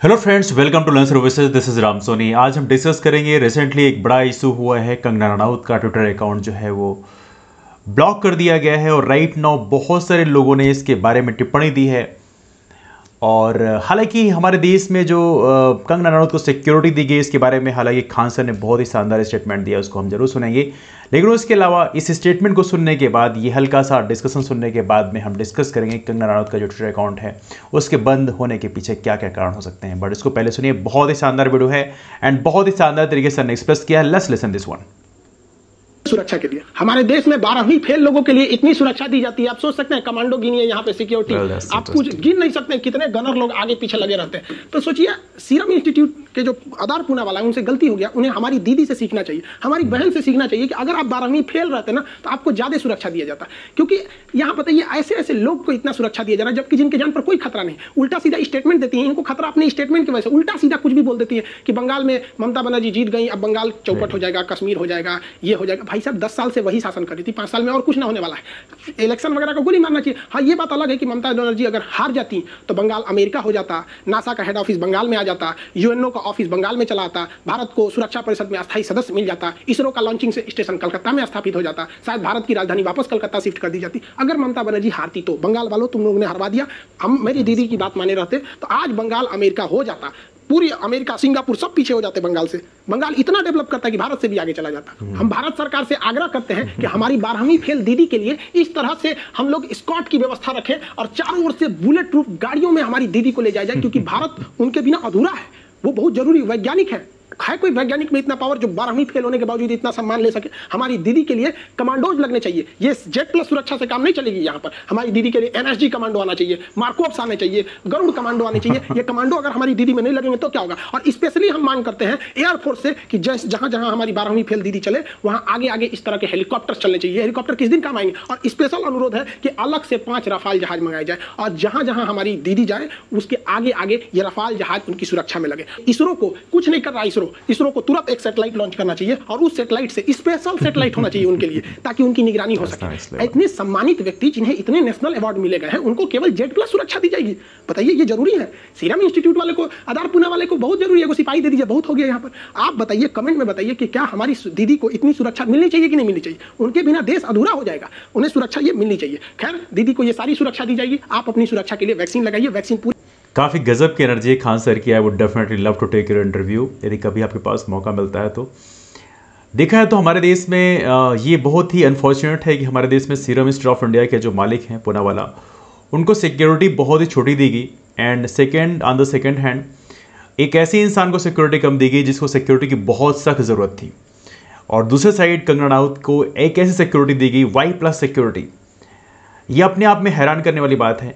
Hello friends, welcome to learn services. This is Ram Soni. आज हम discuss करेंगे रिसेंटली एक बड़ा इशू हुआ है। कंगना रनौत का ट्विटर अकाउंट जो है वो ब्लॉक कर दिया गया है और राइट नाउ बहुत सारे लोगों ने इसके बारे में टिप्पणी दी है। और हालांकि हमारे देश में जो कंगना रनौत को सिक्योरिटी दी गई इसके बारे में हालांकि खान सर ने बहुत ही शानदार स्टेटमेंट दिया, उसको हम जरूर सुनेंगे। लेकिन उसके अलावा इस स्टेटमेंट को सुनने के बाद, ये हल्का सा डिस्कशन सुनने के बाद में हम डिस्कस करेंगे कंगना रनौत का जो ट्विटर अकाउंट है उसके बंद होने के पीछे क्या क्या कारण हो सकते हैं। बट इसको पहले सुनिए, बहुत ही शानदार वीडियो है एंड बहुत ही शानदार तरीके से एक्सप्रेस किया है। Let's listen this one. सुरक्षा के लिए हमारे देश में 12वीं फेल लोगों के लिए इतनी सुरक्षा दी जाती है। आप सोच सकते हैं कमांडो गिनिए यहाँ पे सिक्योरिटी, आप कुछ गिन नहीं सकते कितने गनर लोग आगे पीछे लगे रहते हैं। तो सोचिए, सीरम इंस्टीट्यूट के जो आधार पूना वाला है उनसे गलती हो गया, उन्हें हमारी दीदी से सीखना चाहिए, हमारी बहन से सीखना चाहिए कि अगर आप 12वीं फेल रहते ना तो आपको ज्यादा सुरक्षा दिया जाता। क्योंकि यहाँ पता ये ऐसे ऐसे लोग को इतना सुरक्षा दिया जा रहा है जबकि जिनके जान पर कोई खतरा नहीं, उल्टा सीधा स्टेटमेंट देती है। इनको खतरा अपने स्टेटमेंट की वजह से उल्टा सीधा कुछ भी बोल देती है कि बंगाल में ममता बनर्जी जीत गई, अब बंगाल चौपट हो जाएगा, कश्मीर हो जाएगा, ये हो जाएगा। भाई साहब 10 साल से वही शासन कर रही थी, 5 साल में और कुछ ना होने वाला है। इलेक्शन वगैरह को गोली मारना चाहिए। हाँ, ये बात अलग है कि ममता बनर्जी अगर हार जाती तो बंगाल अमेरिका हो जाता, नासा का हेड ऑफिस बंगाल में आ जाता, यूएनओ का ऑफिस बंगाल में चला आता, भारत को सुरक्षा परिषद में अस्थायी सदस्य मिल जाता, इसरो का लॉन्चिंग से स्टेशन कलकत्ता में स्थापित हो जाता, शायद भारत की राजधानी वापस कलकत्ता शिफ्ट कर दी जाती। अगर ममता बनर्जी हारती तो बंगाल वालों तुम लोगों ने हरवा दिया, हम मेरी दीदी की बात माने रहते तो आज बंगाल अमेरिका हो जाता, पूरी अमेरिका सिंगापुर सब पीछे हो जाते बंगाल से। बंगाल इतना डेवलप करता है कि भारत से भी आगे चला जाता। हम भारत सरकार से आग्रह करते हैं कि हमारी 12वीं फेल दीदी के लिए इस तरह से हम लोग स्कॉट की व्यवस्था रखें और चारों ओर से बुलेट प्रूफ गाड़ियों में हमारी दीदी को ले जाया जाए, क्योंकि भारत उनके बिना अधूरा है। वो बहुत जरूरी वैज्ञानिक है कोई वैज्ञानिक में इतना पावर जो 12वीं फेल होने के बावजूद इतना सम्मान ले सके। हमारी दीदी के लिए कमांडोज लगने चाहिए। ये जेट प्लस सुरक्षा से काम नहीं चलेगी। यहाँ पर हमारी दीदी के लिए एनएसजी कमांडो आना चाहिए, मार्कोप्स आने चाहिए, गरुड़ कमांडो आने चाहिए। ये कमांडो अगर हमारी दीदी में नहीं लगेंगे तो क्या होगा। और स्पेशली हम मांग करते हैं एयरफोर्स से कि जहां जहां हमारी 12वीं फेल दीदी चले वहां आगे आगे इस तरह के हेलीकॉप्टर चलने चाहिए। हेलीकॉप्टर किस दिन काम आएंगे। और स्पेशल अनुरोध है कि अलग से 5 रफाल जहाज मंगाए जाए और जहां जहां हमारी दीदी जाए उसके आगे आगे ये रफाल जहाज उनकी सुरक्षा में लगे। इसरो को कुछ नहीं कर रहा, इसरो को तुरंत एक सैटेलाइट लॉन्च करना चाहिए और उस सैटेलाइट से स्पेशल सैटेलाइट होना चाहिए उनके लिए, ताकि उनकी निगरानी हो सके। इतने सम्मानित व्यक्ति जिन्हें इतने नेशनल अवार्ड मिले गए हैं उनको केवल जेट प्लस सुरक्षा दी जाएगी। बताइए, ये जरूरी है। सीरम इंस्टीट्यूट वाले को, आधार पूना वाले को बहुत जरूरी है, वो सिपाही दे दीजिए, बहुत हो गया यहाँ पर। आप बताइए, कमेंट में बताइए कि क्या हमारी दीदी को इतनी सुरक्षा मिलनी चाहिए कि नहीं मिलनी चाहिए। उनके बिना देश अधूरा हो जाएगा, उन्हें सुरक्षा ये मिलनी चाहिए। खैर, दीदी को ये सारी सुरक्षा दी जाएगी। आप अपनी सुरक्षा के लिए वैक्सीन लगाइए, वैक्सीन पूरी। काफ़ी गजब की एनर्जी खान सर की। I would definitely love to take your interview, यदि कभी आपके पास मौका मिलता है तो। देखा है तो हमारे देश में ये बहुत ही अनफॉर्चुनेट है कि हमारे देश में सीरम इंस्टीट्यूट ऑफ इंडिया के जो मालिक हैं पूना वाला, उनको सिक्योरिटी बहुत ही छोटी दी गई। And second, on the second hand, एक ऐसे इंसान को सिक्योरिटी कम दी गई जिसको सिक्योरिटी की बहुत सख्त ज़रूरत थी। और दूसरे साइड कंगना रनौत को एक ऐसी सिक्योरिटी दी गई, वाई प्लस सिक्योरिटी। ये अपने आप में हैरान करने वाली बात है।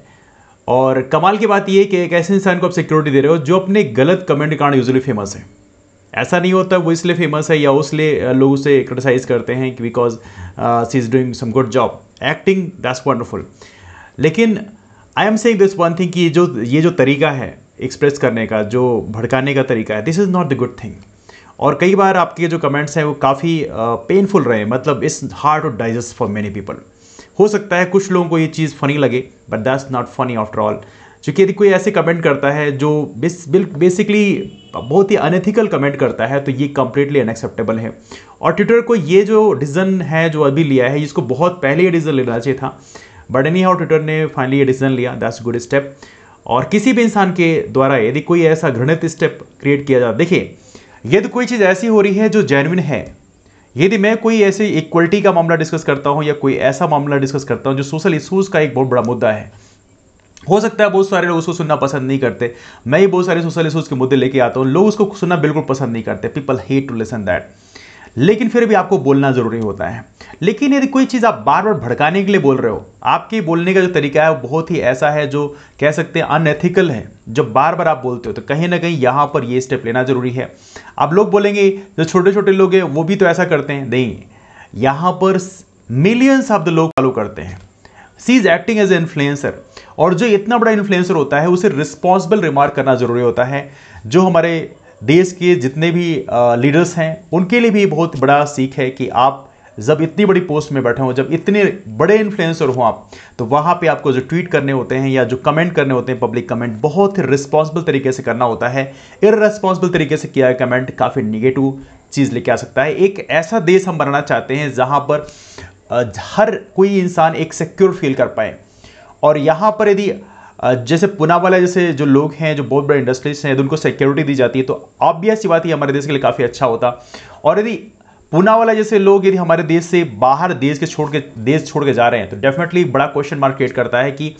और कमाल की बात यह है कि एक ऐसे इंसान को आप सिक्योरिटी दे रहे हो जो अपने गलत कमेंट के कारण यूजुअली फेमस है। ऐसा नहीं होता वो इसलिए फेमस है या उसलिए लोग उसे क्रिटिसाइज करते हैं कि because she is doing some good job acting, that's wonderful. लेकिन I am saying this one thing कि ये जो तरीका है एक्सप्रेस करने का, जो भड़काने का तरीका है, this is not the good thing. और कई बार आपके जो कमेंट्स हैं वो काफ़ी पेनफुल रहे, मतलब it's hard to digest for many people. हो सकता है कुछ लोगों को ये चीज़ फनी लगे, but that's not funny after all. क्योंकि यदि कोई ऐसे कमेंट करता है जो बेसिकली बहुत ही अनएथिकल कमेंट करता है तो ये कंप्लीटली अनएक्सेप्टेबल है। और ट्विटर को ये जो डिसीजन है जो अभी लिया है, इसको बहुत पहले ये डिसीजन लेना चाहिए था, बट एनी हाउ ट्विटर ने फाइनली ये डिसीजन लिया, दैट्स गुड स्टेप। और किसी भी इंसान के द्वारा यदि कोई ऐसा घृणित स्टेप क्रिएट किया जाए, देखिए यदि कोई चीज़ ऐसी हो रही है जो जेन्युइन है, यदि मैं कोई ऐसे इक्वलिटी का मामला डिस्कस करता हूं या कोई ऐसा मामला डिस्कस करता हूं जो सोशल इश्यूज़ का एक बहुत बड़ा मुद्दा है, हो सकता है बहुत सारे लोग उसको सुनना पसंद नहीं करते। मैं ही बहुत सारे सोशल इश्यूज़ के मुद्दे लेके आता हूं, लोग उसको सुनना बिल्कुल पसंद नहीं करते, people hate to listen that. लेकिन फिर भी आपको बोलना ज़रूरी होता है। लेकिन यदि कोई चीज़ आप बार बार भड़काने के लिए बोल रहे हो, आपके बोलने का जो तरीका है वो बहुत ही ऐसा है जो कह सकते हैं अनएथिकल है, जब बार बार आप बोलते हो तो कहीं ना कहीं यहाँ पर ये स्टेप लेना ज़रूरी है। अब लोग बोलेंगे जो छोटे छोटे लोग हैं वो भी तो ऐसा करते हैं, नहीं, यहाँ पर मिलियंस ऑफ द लोग फॉलो करते हैं। She is acting as a influencer, और जो इतना बड़ा इन्फ्लुएंसर होता है उसे रिस्पॉन्सिबल रिमार्क करना ज़रूरी होता है। जो हमारे देश के जितने भी लीडर्स हैं उनके लिए भी बहुत बड़ा सीख है कि आप जब इतनी बड़ी पोस्ट में बैठे हो, जब इतने बड़े इन्फ्लुएंसर हो आप, तो वहाँ पे आपको जो ट्वीट करने होते हैं या जो कमेंट करने होते हैं, पब्लिक कमेंट, बहुत ही रिस्पॉन्सिबल तरीके से करना होता है। इररिस्पॉन्सिबल तरीके से किया गया कमेंट काफ़ी निगेटिव चीज़ लेके आ सकता है। एक ऐसा देश हम बनाना चाहते हैं जहाँ पर हर कोई इंसान एक सिक्योर फील कर पाए, और यहाँ पर यदि जैसे पूनावाला जैसे जो लोग हैं, जो बहुत बड़े इंडस्ट्रीज हैं, यदि उनको सिक्योरिटी दी जाती है तो ऑब्वियस सी बात है हमारे देश के लिए काफ़ी अच्छा होता। और यदि पूनावाला जैसे लोग यदि हमारे देश से बाहर देश छोड़ के जा रहे हैं तो डेफिनेटली बड़ा क्वेश्चन मार्क क्रिएट करता है कि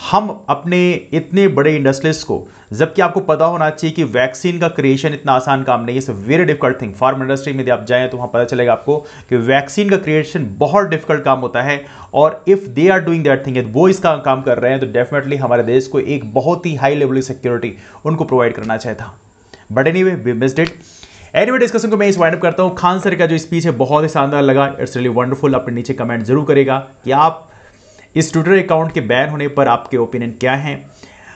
हम अपने इतने बड़े इंडस्ट्रीज को, जबकि आपको पता होना चाहिए कि वैक्सीन का क्रिएशन इतना आसान काम नहीं है, it's a very difficult thing. Farm industry में यदि आप जाएं तो वहां पता चलेगा आपको कि वैक्सीन का क्रिएशन बहुत डिफिकल्ट काम होता है, और if they are doing that thing, वो इसका काम कर रहे हैं, तो डेफिनेटली हमारे देश को एक बहुत ही हाई लेवल की सिक्योरिटी उनको प्रोवाइड करना चाहिए था। But anyway we missed it. Anyway discussion को मैं इस वाइंड अप करता हूं। खान सर का जो स्पीच है बहुत ही शानदार लगा, इट्स रियली वंडरफुल। अपने नीचे कमेंट जरूर करेगा कि आप इस ट्विटर अकाउंट के बैन होने पर आपके ओपिनियन क्या हैं।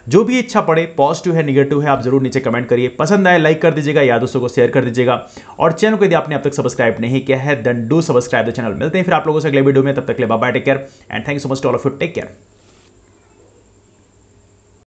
जो भी इच्छा पड़े, पॉजिटिव है निगेटिव है, आप जरूर नीचे कमेंट करिए। पसंद आए लाइक कर दीजिएगा या दोस्तों को शेयर कर दीजिएगा, और चैनल को यदि आपने अब तक सब्सक्राइब नहीं किया है then do subscribe the channel. मिलते हैं फिर आप लोगों से अगले वीडियो में, तब तक के लिए bye bye, take care and thank you so much to all of you, take care.